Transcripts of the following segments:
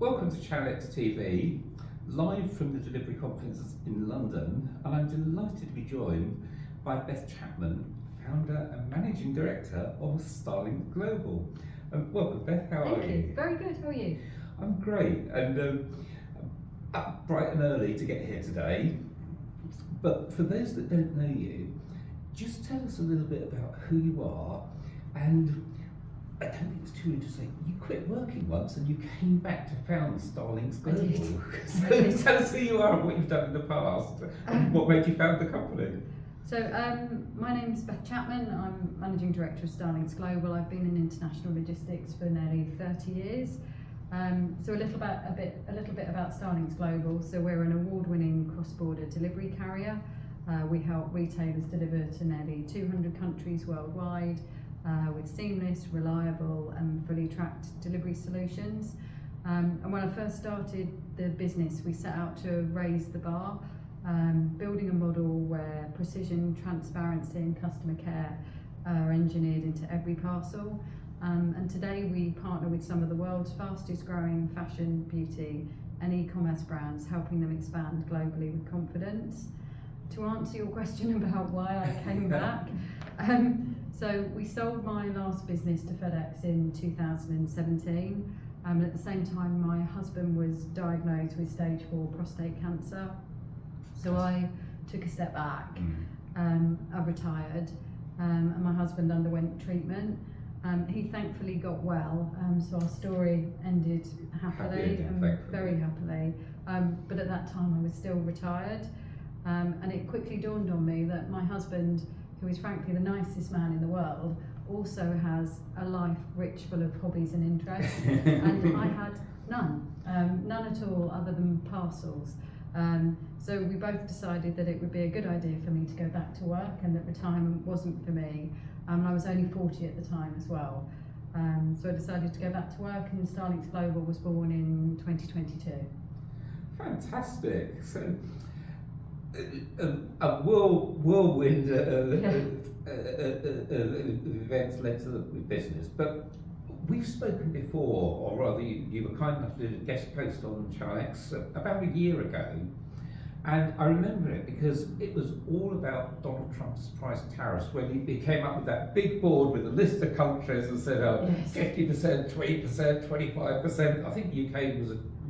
Welcome to ChannelX TV, live from the delivery conference in London, and I'm delighted to be joined by Beth Chapman, founder and managing director of Starlinks Global. Welcome, Beth. How are you? Thank you. Very good. How are you? I'm great, and up bright and early to get here today. But for those that don't know you, just tell us a little bit about who you are. And I don't think it's too interesting. You quit working once and you came back to found Starlinks Global. I did. So tell us who you are and what you've done in the past, and what made you found the company. So my name's Beth Chapman. I'm managing director of Starlinks Global. I've been in international logistics for nearly 30 years. So a little bit about Starlinks Global. So we're an award-winning cross-border delivery carrier. We help retailers deliver to nearly 200 countries worldwide with seamless, reliable and fully tracked delivery solutions. And when I first started the business, we set out to raise the bar, building a model where precision, transparency and customer care are engineered into every parcel. And today we partner with some of the world's fastest growing fashion, beauty and e-commerce brands, helping them expand globally with confidence. To answer your question about why I came back, so we sold my last business to FedEx in 2017. And at the same time, my husband was diagnosed with stage 4 prostate cancer. So I took a step back. I retired, and my husband underwent treatment. He thankfully got well, so our story ended happily, very happily. But at that time, I was still retired. And it quickly dawned on me that my husband, who is frankly the nicest man in the world, also has a life rich full of hobbies and interests, and I had none at all other than parcels. So we both decided that it would be a good idea for me to go back to work and that retirement wasn't for me. I was only 40 at the time as well. So I decided to go back to work, and Starlinks Global was born in 2022. Fantastic. So a whirlwind events led to the business, but we've spoken before, or rather you were kind enough to do a guest post on ChannelX about a year ago, and I remember it because it was all about Donald Trump's price tariffs, when he came up with that big board with a list of countries and said 50%, 20%, 25%. I think UK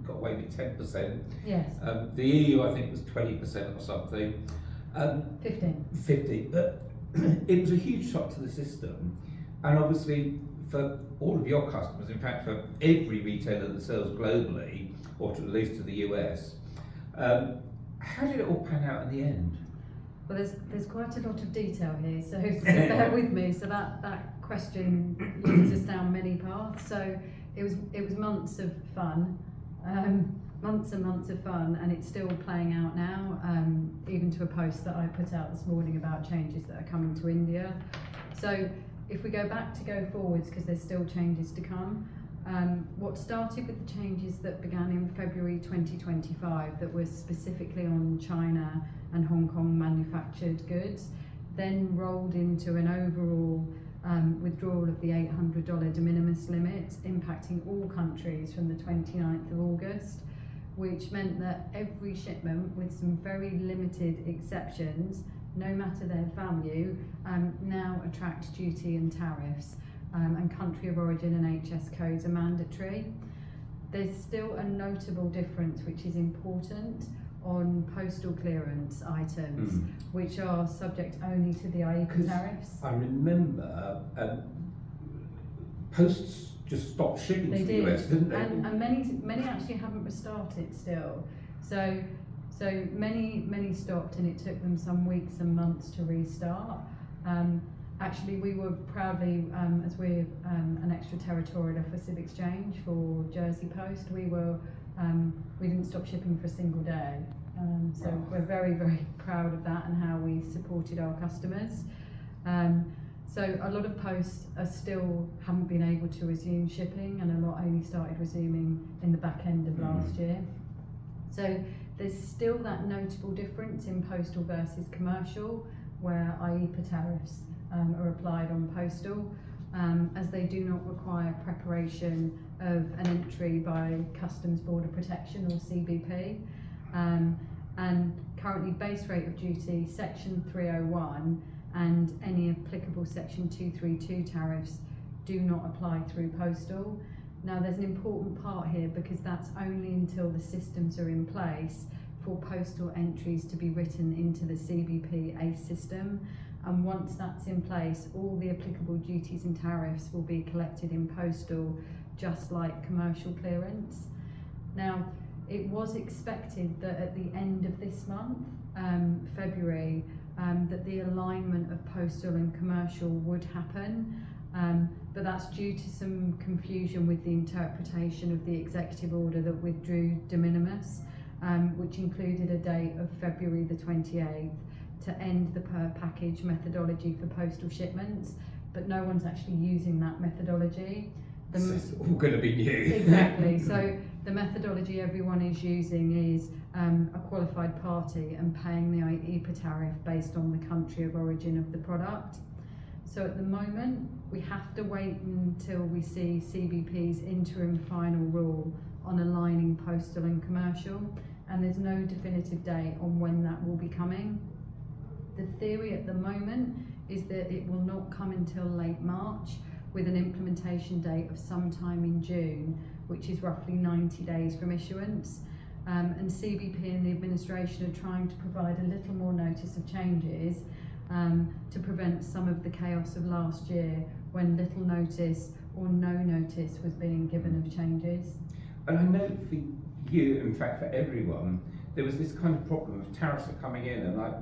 got away with 10%. Yes. The EU, I think, was 20% or something. 15. But it was a huge shock to the system, and obviously for all of your customers, in fact for every retailer that sells globally, or at least to the US. How did it all pan out in the end? Well, there's quite a lot of detail here, so bear with me. So that question leads us down many paths. So it was months of fun. Months and months of fun, and it's still playing out now, even to a post that I put out this morning about changes that are coming to India. So if we go forwards, because there's still changes to come, what started with the changes that began in February 2025 that were specifically on China and Hong Kong manufactured goods, then rolled into an overall withdrawal of the $800 de minimis limit, impacting all countries from the 29th of August, which meant that every shipment, with some very limited exceptions, no matter their value, now attract duty and tariffs, and country of origin and HS codes are mandatory. There's still a notable difference, which is important, on postal clearance items, which are subject only to the IEEPA tariffs. I remember posts just stopped shipping to the US, didn't they? And many actually haven't restarted still. So many stopped, and it took them some weeks and months to restart. Actually, we were proudly, as we're an extraterritorial office of exchange for Jersey Post, we didn't stop shipping for a single day. So we're very, very proud of that and how we supported our customers. So a lot of posts haven't been able to resume shipping, and a lot only started resuming in the back end of last year. So there's still that notable difference in postal versus commercial, where IEEPA tariffs are applied on postal, as they do not require preparation of an entry by Customs Border Protection or CBP, and currently base rate of duty, section 301 and any applicable section 232 tariffs do not apply through postal. Now there's an important part here, because that's only until the systems are in place for postal entries to be written into the CBP ACE system, and once that's in place, all the applicable duties and tariffs will be collected in postal, just like commercial clearance. Now, it was expected that at the end of this month, February, that the alignment of postal and commercial would happen, but that's due to some confusion with the interpretation of the executive order that withdrew de minimis, which included a date of February the 28th to end the per package methodology for postal shipments, but no one's actually using that methodology. It's all going to be new. Exactly. So the methodology everyone is using is a qualified party and paying the IEPA tariff based on the country of origin of the product. So at the moment, we have to wait until we see CBP's interim final rule on aligning postal and commercial, and there's no definitive date on when that will be coming. The theory at the moment is that it will not come until late March, with an implementation date of sometime in June, which is roughly 90 days from issuance. And CBP and the administration are trying to provide a little more notice of changes to prevent some of the chaos of last year, when little notice or no notice was being given of changes. And I know for you, in fact for everyone, there was this kind of problem of tariffs are coming in, and like,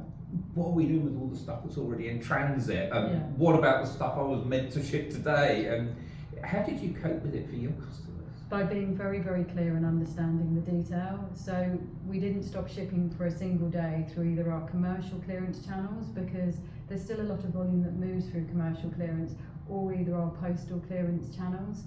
what are we doing with all the stuff that's already in transit? And what about the stuff I was meant to ship today? And how did you cope with it for your customers? By being very, very clear and understanding the detail. So we didn't stop shipping for a single day through either our commercial clearance channels, because there's still a lot of volume that moves through commercial clearance, or either our postal clearance channels.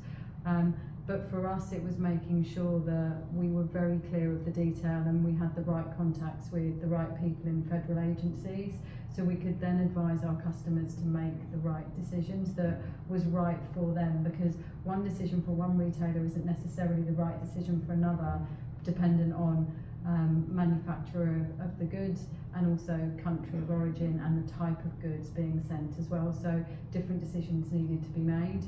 But for us, it was making sure that we were very clear of the detail and we had the right contacts with the right people in federal agencies, so we could then advise our customers to make the right decisions that was right for them, because one decision for one retailer isn't necessarily the right decision for another, dependent on manufacturer of the goods and also country of origin and the type of goods being sent as well. So different decisions needed to be made.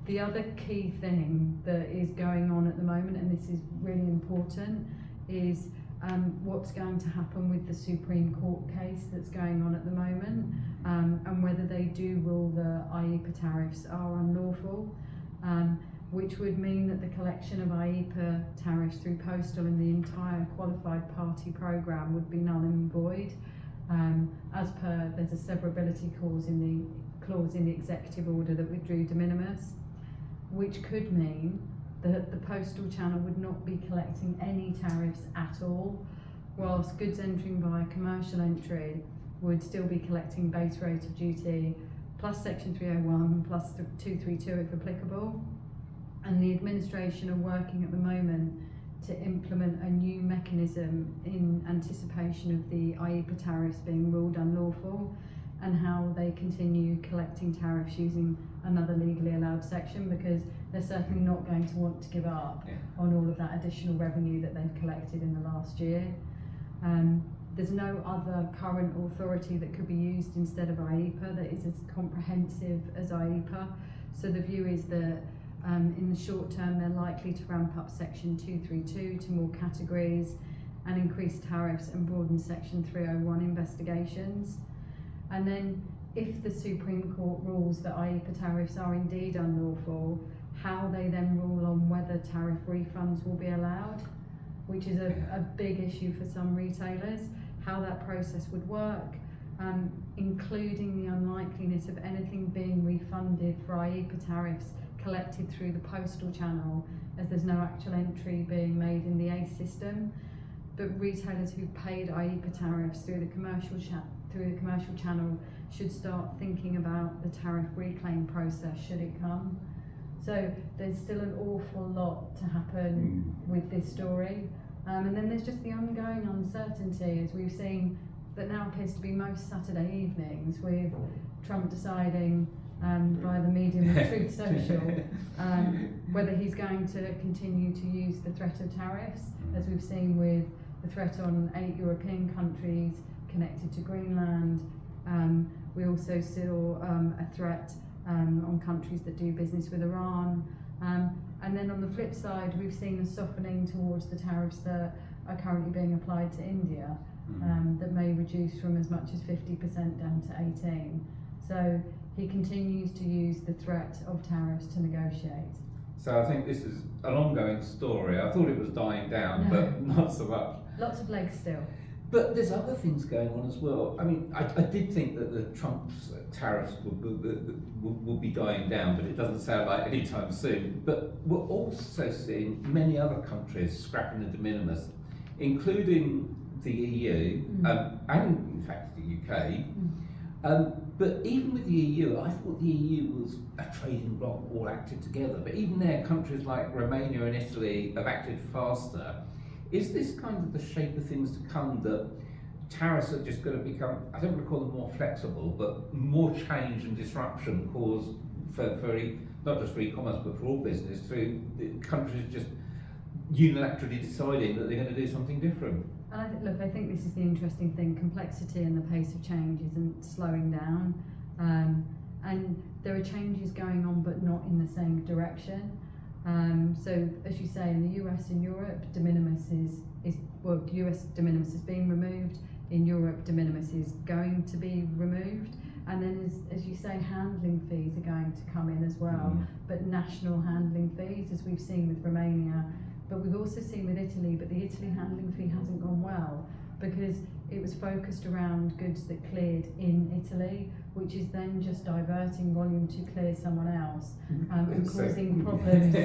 The other key thing that is going on at the moment, and this is really important, is what's going to happen with the Supreme Court case that's going on at the moment, and whether they do rule the IEPA tariffs are unlawful, which would mean that the collection of IEPA tariffs through postal and the entire qualified party programme would be null and void. As per, there's a severability clause in the executive order that withdrew de minimis, which could mean that the postal channel would not be collecting any tariffs at all, whilst goods entering via commercial entry would still be collecting base rate of duty plus section 301 plus 232 if applicable. And the administration are working at the moment to implement a new mechanism in anticipation of the IEPA tariffs being ruled unlawful, and how they continue collecting tariffs using another legally allowed section, because they're certainly not going to want to give up on all of that additional revenue that they've collected in the last year. There's no other current authority that could be used instead of IEPA that is as comprehensive as IEPA. So the view is that in the short term they're likely to ramp up section 232 to more categories and increase tariffs and broaden section 301 investigations. And then if the Supreme Court rules that IEPA tariffs are indeed unlawful, how they then rule on whether tariff refunds will be allowed, which is a big issue for some retailers, how that process would work, including the unlikeliness of anything being refunded for IEPA tariffs collected through the postal channel, as there's no actual entry being made in the ACE system. But retailers who paid IEPA tariffs through the commercial channel should start thinking about the tariff reclaim process should it come. So there's still an awful lot to happen with this story. And then there's just the ongoing uncertainty, as we've seen, that now appears to be most Saturday evenings, with Trump deciding via the medium of Truth Social, whether he's going to continue to use the threat of tariffs, as we've seen with the threat on 8 European countries connected to Greenland. We also saw a threat on countries that do business with Iran. And then on the flip side, we've seen a softening towards the tariffs that are currently being applied to India, that may reduce from as much as 50% down to 18%. So he continues to use the threat of tariffs to negotiate. So I think this is an ongoing story. I thought it was dying down, but not so much. Lots of legs still. But there's other things going on as well. I mean, I did think that the Trump's tariffs would be dying down, but it doesn't sound like anytime soon. But we're also seeing many other countries scrapping the de minimis, including the EU and, in fact, the UK. But even with the EU, I thought the EU was a trading bloc all acted together. But even there, countries like Romania and Italy have acted faster. Is this kind of the shape of things to come, that tariffs are just going to become, I don't want to call them more flexible, but more change and disruption caused for not just for e-commerce but for all business, through the countries just unilaterally deciding that they're going to do something different? And I think this is the interesting thing. Complexity and the pace of change isn't slowing down, and there are changes going on but not in the same direction. So as you say, in the US and Europe, de minimis well, US de minimis is being removed. In Europe, de minimis is going to be removed. And then, as you say, handling fees are going to come in as well, but national handling fees, as we've seen with Romania. But we've also seen with Italy, but the Italy handling fee hasn't gone well, because it was focused around goods that cleared in Italy, which is then just diverting volume to clear someone else, and causing problems.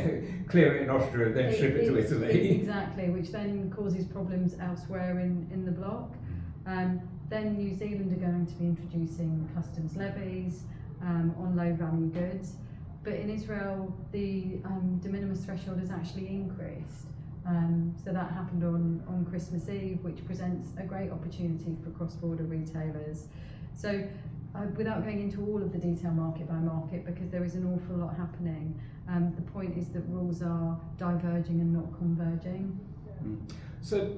Clear it in Austria, then ship it to Italy. Exactly, which then causes problems elsewhere in the bloc. Then New Zealand are going to be introducing customs levies on low value goods. But in Israel, the de minimis threshold has actually increased. So that happened on Christmas Eve, which presents a great opportunity for cross-border retailers. So without going into all of the detail market by market, because there is an awful lot happening, the point is that rules are diverging and not converging. So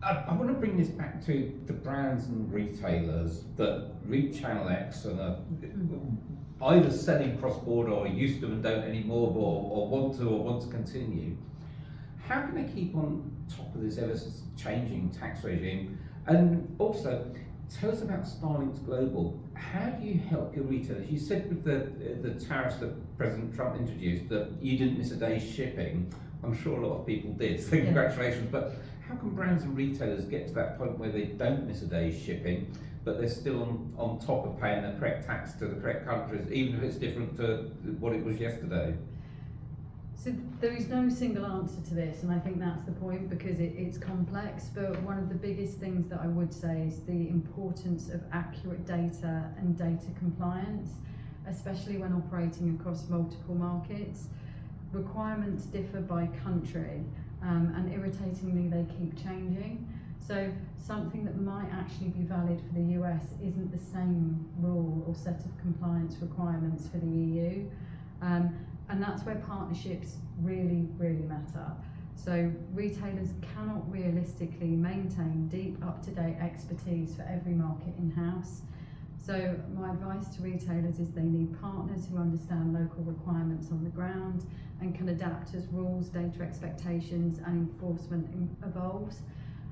I want to bring this back to the brands and retailers that read ChannelX and are either selling cross-border or used to and don't anymore, or want to continue. How can they keep on top of this ever-changing tax regime? And also, tell us about Starlinks Global. How do you help your retailers? You said with the tariffs that President Trump introduced that you didn't miss a day's shipping. I'm sure a lot of people did, so congratulations. But how can brands and retailers get to that point where they don't miss a day's shipping, but they're still on top of paying the correct tax to the correct countries, even if it's different to what it was yesterday? So there is no single answer to this, and I think that's the point, because it's complex. But one of the biggest things that I would say is the importance of accurate data and data compliance, especially when operating across multiple markets. Requirements differ by country, and irritatingly they keep changing. So something that might actually be valid for the US isn't the same rule or set of compliance requirements for the EU. And that's where partnerships really, really matter. So retailers cannot realistically maintain deep, up-to-date expertise for every market in-house. So my advice to retailers is they need partners who understand local requirements on the ground and can adapt as rules, data expectations and enforcement evolves.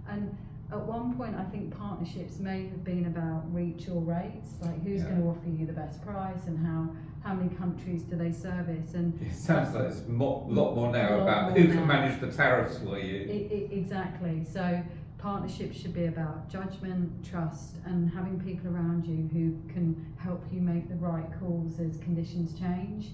And at one point, I think partnerships may have been about reach or rates, like who's going to offer you the best price and how many countries do they service. And it sounds like it's a lot more now about who can manage the tariffs for you. Exactly. So partnerships should be about judgment, trust, and having people around you who can help you make the right calls as conditions change,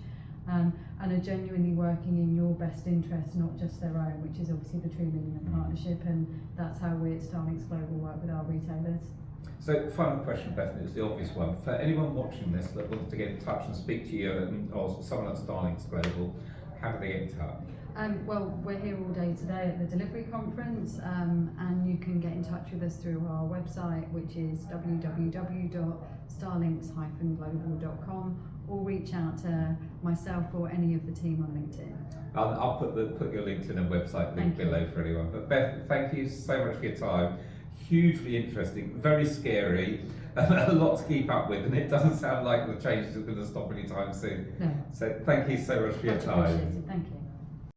and are genuinely working in your best interest, not just their own, which is obviously the true meaning of partnership, and that's how we at Starlinks Global work with our retailers. So final question, Beth, it's the obvious one. For anyone watching this that wants to get in touch and speak to you or someone at Starlinks Global, how do they get in touch? Well, we're here all day today at the delivery conference, and you can get in touch with us through our website, which is www.starlinks-global.com, or reach out to myself or any of the team on LinkedIn. I'll put your LinkedIn and website link below for anyone. But Beth, thank you so much for your time. Hugely interesting, very scary, a lot to keep up with, and it doesn't sound like the changes are going to stop anytime soon. No. So thank you so much for your Much time. appreciated. Thank you.